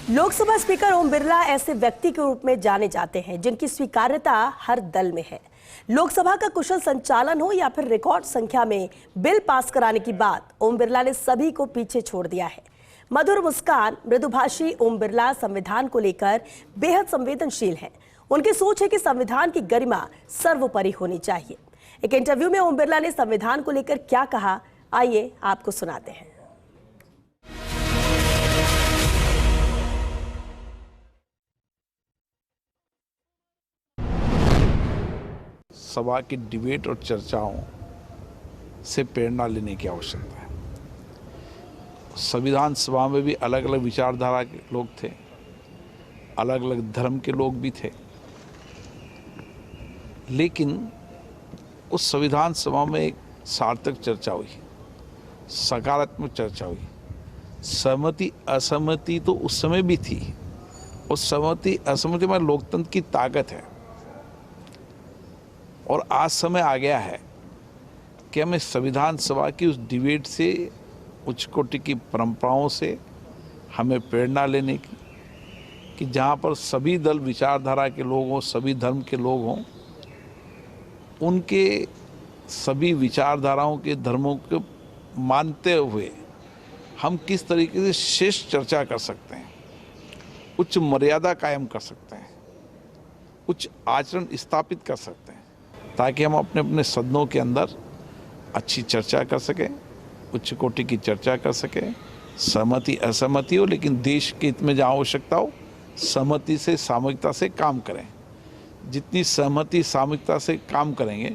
Lok Sabha speaker Om Birla ऐसे व्यक्ति के रूप में जाने जाते हैं जिनकी स्वीकार्यता हर दल में है। लोकसभा का कुशल संचालन हो या फिर रिकॉर्ड संख्या में बिल पास कराने की बात, ओम बिरला ने सभी को पीछे छोड़ दिया है। मधुर मुस्कान, मृदुभाषी ओम बिरला संविधान को लेकर बेहद संवेदनशील हैं। उनकी सोच है कि संविधान की गरिमा सर्वोपरि होनी चाहिए। एक इंटरव्यू में ओम बिरला ने संविधान को लेकर क्या कहा, आइए आपको सुनाते हैं। सभा की डिबेट और चर्चाओं से प्रेरणा लेने की आवश्यकता है। संविधान सभा में भी अलग अलग विचारधारा के लोग थे, अलग अलग धर्म के लोग भी थे, लेकिन उस संविधान सभा में एक सार्थक चर्चा हुई, सकारात्मक चर्चा हुई। सहमति असहमति तो उस समय भी थी। उस सहमति असहमति में लोकतंत्र की ताकत है और आज समय आ गया है कि हमें संविधान सभा की उस डिबेट से, उच्च कोटि की परंपराओं से हमें प्रेरणा लेने की, कि जहाँ पर सभी दल विचारधारा के लोग हों, सभी धर्म के लोग हों, उनके सभी विचारधाराओं के धर्मों को मानते हुए हम किस तरीके से श्रेष्ठ चर्चा कर सकते हैं, उच्च मर्यादा कायम कर सकते हैं, उच्च आचरण स्थापित कर सकते हैं, ताकि हम अपने अपने सदनों के अंदर अच्छी चर्चा कर सकें, उच्च कोटि की चर्चा कर सकें। सहमति असहमति हो, लेकिन देश के हित में जहाँ आवश्यकता हो, सहमति से सामूहिकता से काम करें। जितनी सहमति सामूहिकता से काम करेंगे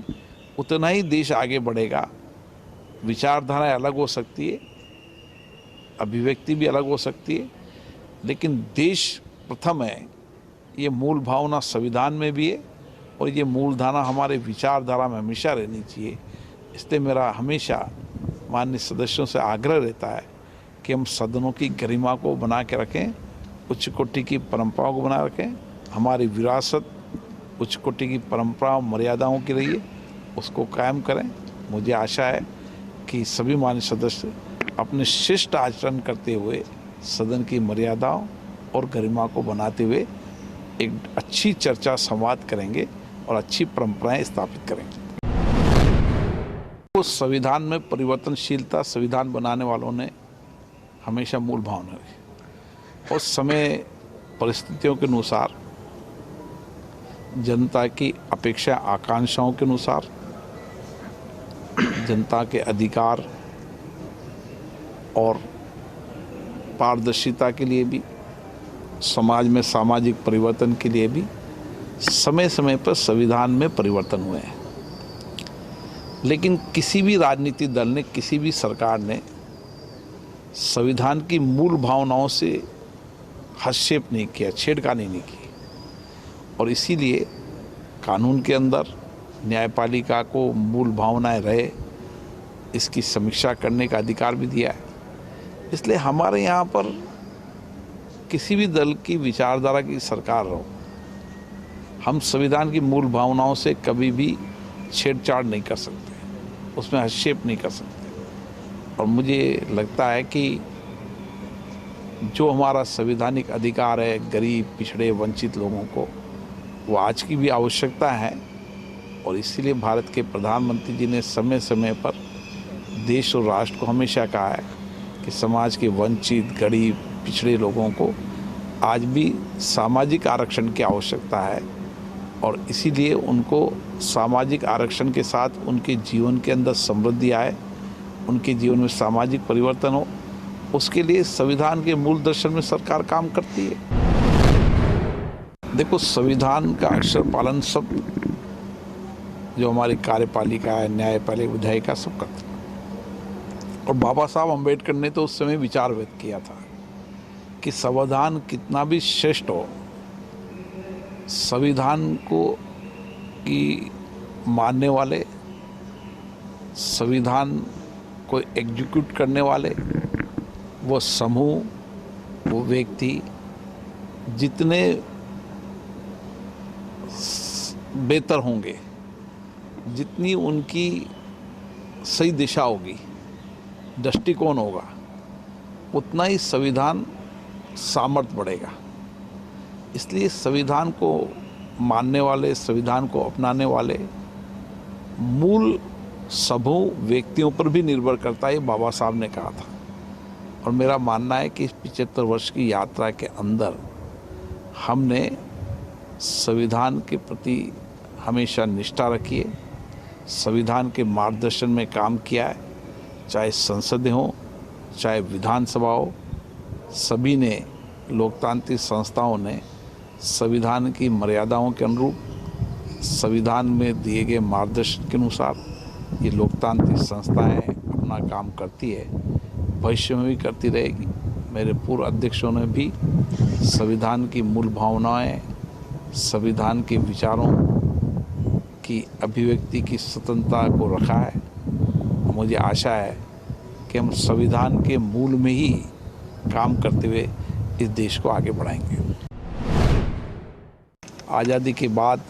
उतना ही देश आगे बढ़ेगा। विचारधाराएं अलग हो सकती है, अभिव्यक्ति भी अलग हो सकती है, लेकिन देश प्रथम है, ये मूल भावना संविधान में भी है और ये मूल धारणा हमारे विचारधारा में हमेशा रहनी चाहिए। इसलिए मेरा हमेशा माननीय सदस्यों से आग्रह रहता है कि हम सदनों की गरिमा को बना के रखें, उच्च कोटि की परंपराओं को बना रखें। हमारी विरासत उच्च कोटि की परंपराओं मर्यादाओं की रही है, उसको कायम करें। मुझे आशा है कि सभी माननीय सदस्य अपने शिष्ट आचरण करते हुए सदन की मर्यादाओं और गरिमा को बनाते हुए एक अच्छी चर्चा संवाद करेंगे और अच्छी परंपराएं स्थापित करेंगे। तो संविधान में परिवर्तनशीलता संविधान बनाने वालों ने हमेशा मूल भावना रखी और समय परिस्थितियों के अनुसार, जनता की अपेक्षा आकांक्षाओं के अनुसार, जनता के अधिकार और पारदर्शिता के लिए भी, समाज में सामाजिक परिवर्तन के लिए भी समय समय पर संविधान में परिवर्तन हुए हैं। लेकिन किसी भी राजनीतिक दल ने, किसी भी सरकार ने संविधान की मूल भावनाओं से हस्तक्षेप नहीं किया, छेड़खानी नहीं की। और इसीलिए कानून के अंदर न्यायपालिका को मूल भावनाएं रहे, इसकी समीक्षा करने का अधिकार भी दिया है। इसलिए हमारे यहाँ पर किसी भी दल की विचारधारा की सरकार रहो, हम संविधान की मूल भावनाओं से कभी भी छेड़छाड़ नहीं कर सकते, उसमें हस्तक्षेप नहीं कर सकते। और मुझे लगता है कि जो हमारा संवैधानिक अधिकार है गरीब, पिछड़े, वंचित लोगों को, वो आज की भी आवश्यकता है। और इसीलिए भारत के प्रधानमंत्री जी ने समय समय पर देश और राष्ट्र को हमेशा कहा है कि समाज के वंचित, गरीब, पिछड़े लोगों को आज भी सामाजिक आरक्षण की आवश्यकता है। और इसीलिए उनको सामाजिक आरक्षण के साथ उनके जीवन के अंदर समृद्धि आए, उनके जीवन में सामाजिक परिवर्तन हो, उसके लिए संविधान के मूल दर्शन में सरकार काम करती है। देखो, संविधान का अक्षर पालन सब जो हमारी कार्यपालिका है, न्यायपालिका, विधायिका सब करते हैं। और बाबा साहब अम्बेडकर ने तो उस समय विचार व्यक्त किया था कि संविधान कितना भी श्रेष्ठ हो, संविधान को की मानने वाले, संविधान को एग्जीक्यूट करने वाले वो समूह, वो व्यक्ति जितने बेहतर होंगे, जितनी उनकी सही दिशा होगी, दृष्टिकोण होगा, उतना ही संविधान सामर्थ्य बढ़ेगा। इसलिए संविधान को मानने वाले, संविधान को अपनाने वाले मूल समूह व्यक्तियों पर भी निर्भर करता है, ये बाबा साहब ने कहा था। और मेरा मानना है कि इस 75 वर्ष की यात्रा के अंदर हमने संविधान के प्रति हमेशा निष्ठा रखी है, संविधान के मार्गदर्शन में काम किया है, चाहे संसदें हो, चाहे विधानसभा हो, सभी ने, लोकतांत्रिक संस्थाओं ने संविधान की मर्यादाओं के अनुरूप, संविधान में दिए गए मार्गदर्शन के अनुसार ये लोकतांत्रिक संस्थाएं अपना काम करती है, भविष्य में भी करती रहेगी। मेरे पूर्व अध्यक्षों ने भी संविधान की मूल भावनाएं, संविधान के विचारों की अभिव्यक्ति की स्वतंत्रता को रखा है। मुझे आशा है कि हम संविधान के मूल में ही काम करते हुए इस देश को आगे बढ़ाएंगे। आज़ादी के बाद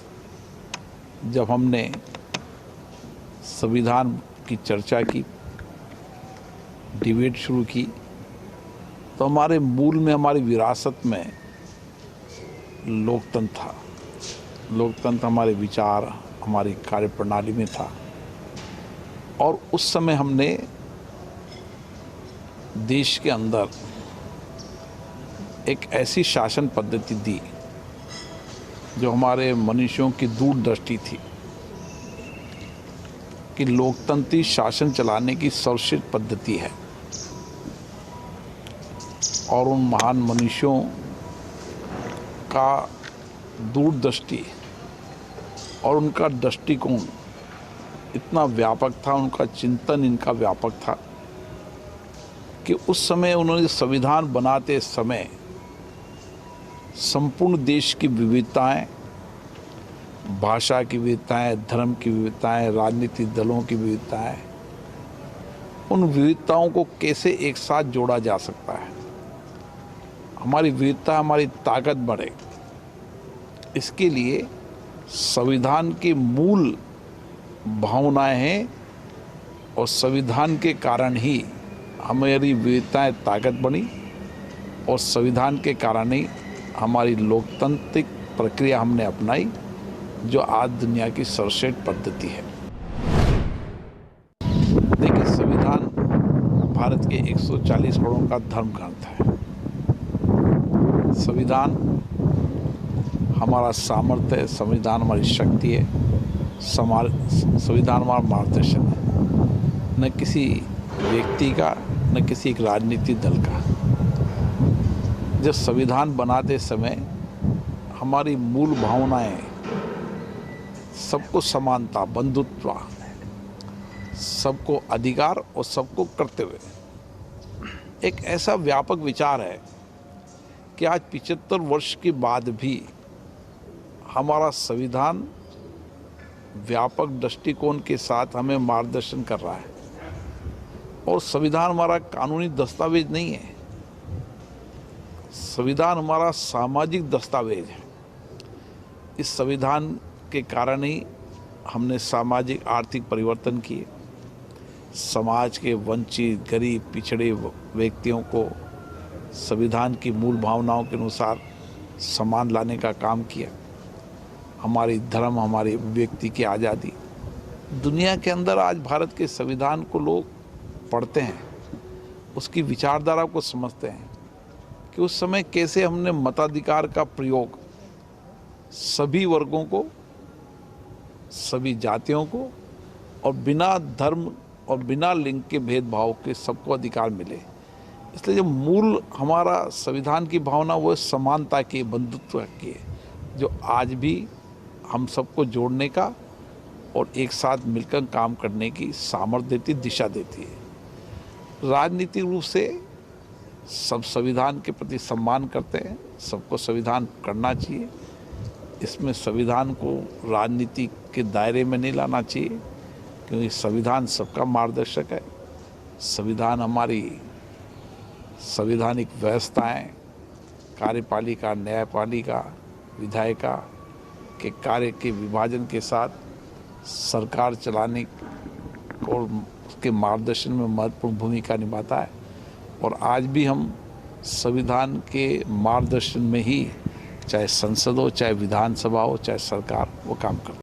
जब हमने संविधान की चर्चा की, डिबेट शुरू की, तो हमारे मूल में, हमारी विरासत में लोकतंत्र था। लोकतंत्र हमारे विचार, हमारी कार्यप्रणाली में था। और उस समय हमने देश के अंदर एक ऐसी शासन पद्धति दी जो हमारे मनुष्यों की दूरदृष्टि थी कि लोकतंत्री शासन चलाने की सर्वश्रेष्ठ पद्धति है। और उन महान मनुष्यों का दूरदृष्टि और उनका दृष्टिकोण इतना व्यापक था, उनका चिंतन इनका व्यापक था कि उस समय उन्होंने संविधान बनाते समय संपूर्ण देश की विविधताएं, भाषा की विविधताएं, धर्म की विविधताएं, राजनीतिक दलों की विविधताएं, उन विविधताओं को कैसे एक साथ जोड़ा जा सकता है, हमारी विविधता, हमारी ताकत बढ़े, इसके लिए संविधान की मूल भावनाएं हैं। और संविधान के कारण ही हमारी विविधताएं ताकत बनी और संविधान के कारण ही हमारी लोकतांत्रिक प्रक्रिया हमने अपनाई, जो आज दुनिया की सर्वश्रेष्ठ पद्धति है। देखिए, संविधान भारत के 140 करोड़ का धर्म ग्रंथ है। संविधान हमारा सामर्थ्य है, संविधान हमारी शक्ति है, संविधान हमारा मार्गदर्शन है, न किसी व्यक्ति का, न किसी एक राजनीतिक दल का। जब संविधान बनाते समय हमारी मूल भावनाएं, सबको समानता, बंधुत्व, सबको अधिकार और सबको कर्तव्य, एक ऐसा व्यापक विचार है कि आज 75 वर्ष के बाद भी हमारा संविधान व्यापक दृष्टिकोण के साथ हमें मार्गदर्शन कर रहा है। और संविधान हमारा कानूनी दस्तावेज नहीं है, संविधान हमारा सामाजिक दस्तावेज है। इस संविधान के कारण ही हमने सामाजिक आर्थिक परिवर्तन किए, समाज के वंचित, गरीब, पिछड़े व्यक्तियों को संविधान की मूल भावनाओं के अनुसार सम्मान लाने का काम किया। हमारी धर्म, हमारी व्यक्ति की आज़ादी, दुनिया के अंदर आज भारत के संविधान को लोग पढ़ते हैं, उसकी विचारधारा को समझते हैं कि उस समय कैसे हमने मताधिकार का प्रयोग सभी वर्गों को, सभी जातियों को और बिना धर्म और बिना लिंग के भेदभाव के सबको अधिकार मिले। इसलिए जो मूल हमारा संविधान की भावना वो समानता की, बंधुत्व की है, जो आज भी हम सबको जोड़ने का और एक साथ मिलकर काम करने की सामर्थ्य देती, दिशा देती है। राजनीतिक रूप से सब संविधान के प्रति सम्मान करते हैं, सबको संविधान करना चाहिए। इसमें संविधान को राजनीति के दायरे में नहीं लाना चाहिए, क्योंकि संविधान सबका मार्गदर्शक है। संविधान हमारी संवैधानिक व्यवस्थाएं, कार्यपालिका, न्यायपालिका, विधायिका के कार्य के विभाजन के साथ सरकार चलाने और उसके मार्गदर्शन में महत्वपूर्ण भूमिका निभाता है। और आज भी हम संविधान के मार्गदर्शन में ही चाहे संसद हो, चाहे विधानसभा हो, चाहे सरकार, वो काम करती है।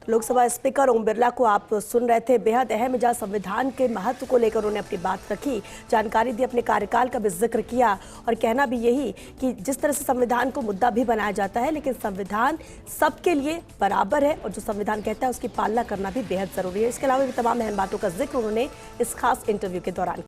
लोकसभा स्पीकर ओम बिरला को आप सुन रहे थे। बेहद अहम जहाँ संविधान के महत्व को लेकर उन्होंने अपनी बात रखी, जानकारी दी, अपने कार्यकाल का भी जिक्र किया और कहना भी यही कि जिस तरह से संविधान को मुद्दा भी बनाया जाता है, लेकिन संविधान सबके लिए बराबर है और जो संविधान कहता है उसकी पालना करना भी बेहद जरूरी है। इसके अलावा भी तमाम अहम बातों का जिक्र उन्होंने इस खास इंटरव्यू के दौरान